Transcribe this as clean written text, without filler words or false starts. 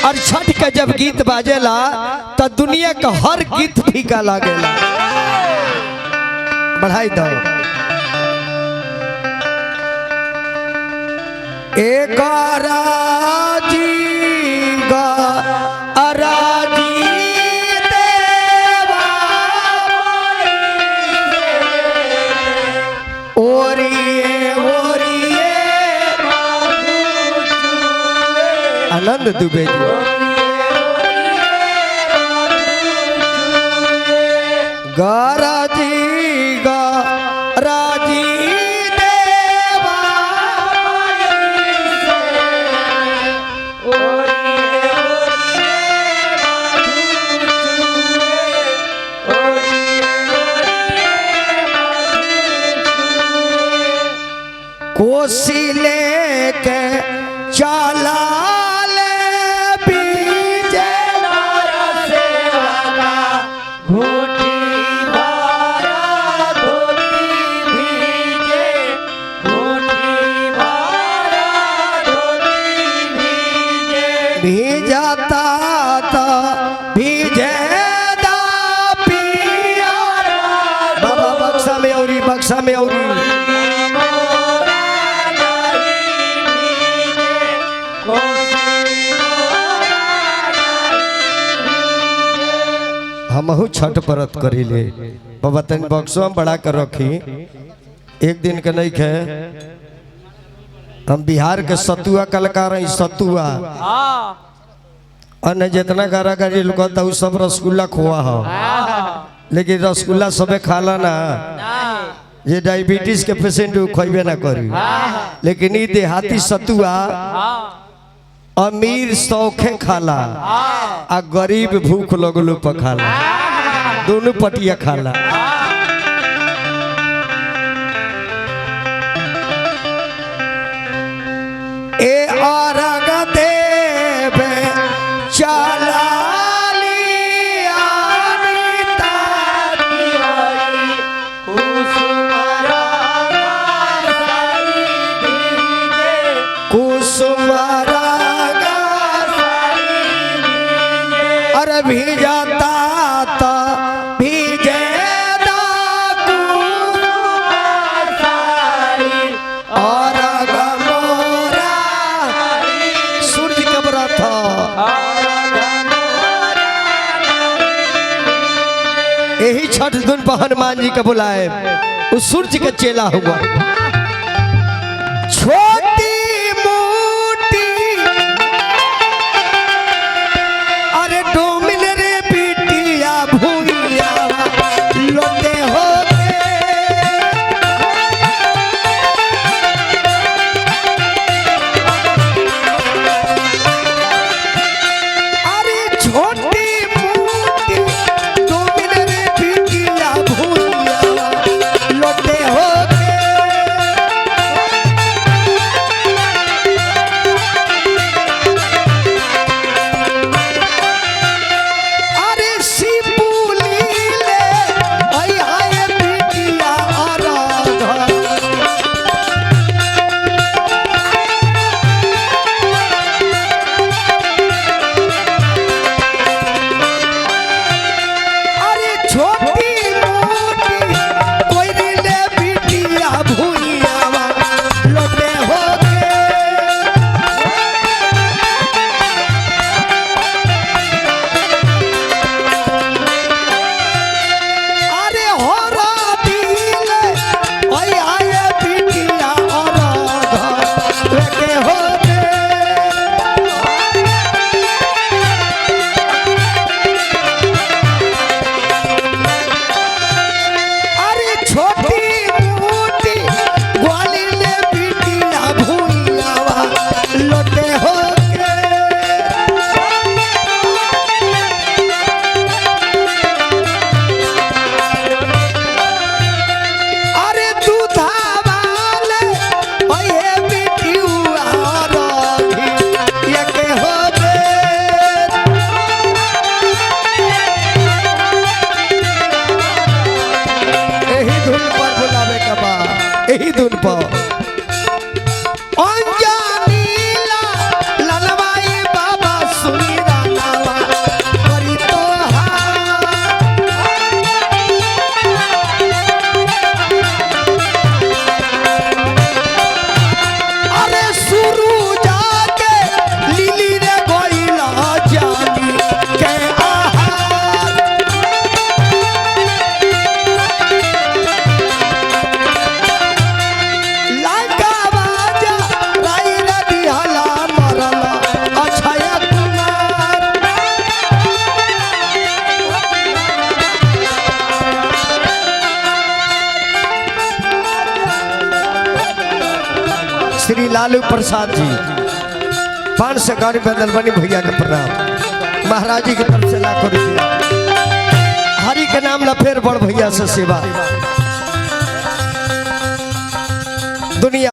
और छठ के जब गीत बाजेला तो दुनिया का हर गीत फीका लागेला। बढ़ाई दो एक राजी गा अराजी देवा ओरिए ओरिए आनंद दुबे जी गाराजी गा राजी कोसी लेके चला ले बीजे घोटी मारा धोती भीजे घोटी मारा धोती भीजे भीजाता तो भीजे दा पियारा बाबा बक्सा में औरी बक्सा में औरी हमहू छठ व्रत करी ले बाबा तन बक्सवा में बढ़ा कर रखी एक दिन के नहीं खे हम बिहार के सतुआ कलाकार हैं सतुआ अन्य जितना कारागारी लुकता वो सब रसगुल्ला खोआ हो लेकिन रसगुल्ला सबे खाला ना ये डायबिटीज के पेशेंट खोबे ना करी लेकिन ये देहाती सतुआ अमीर सौखे खाला आ गरीब भूख लगलो पर खाला दोनों पटिया खाला। ए औरग देवे चला भीजाता तो भीजे और गमोरा सूरज कबरा था यही छठ धुन पर हनुमान जी का बुलाए उस सूरज का चेला हुआ छोटी मोटी अरे डोमिन रे बिटिया भूलिया लोटे होते अरे छोटी मोटी डोमिन रे बिटिया भूलिया लोटे होते श्री लालू प्रसाद जी 500 गाड़ी बदल बनी भैया के प्रणाम। महाराज जी की तरफ से लाखों रुपया हरि के नाम ला फिर बड़ भैया से सेवा दुनिया।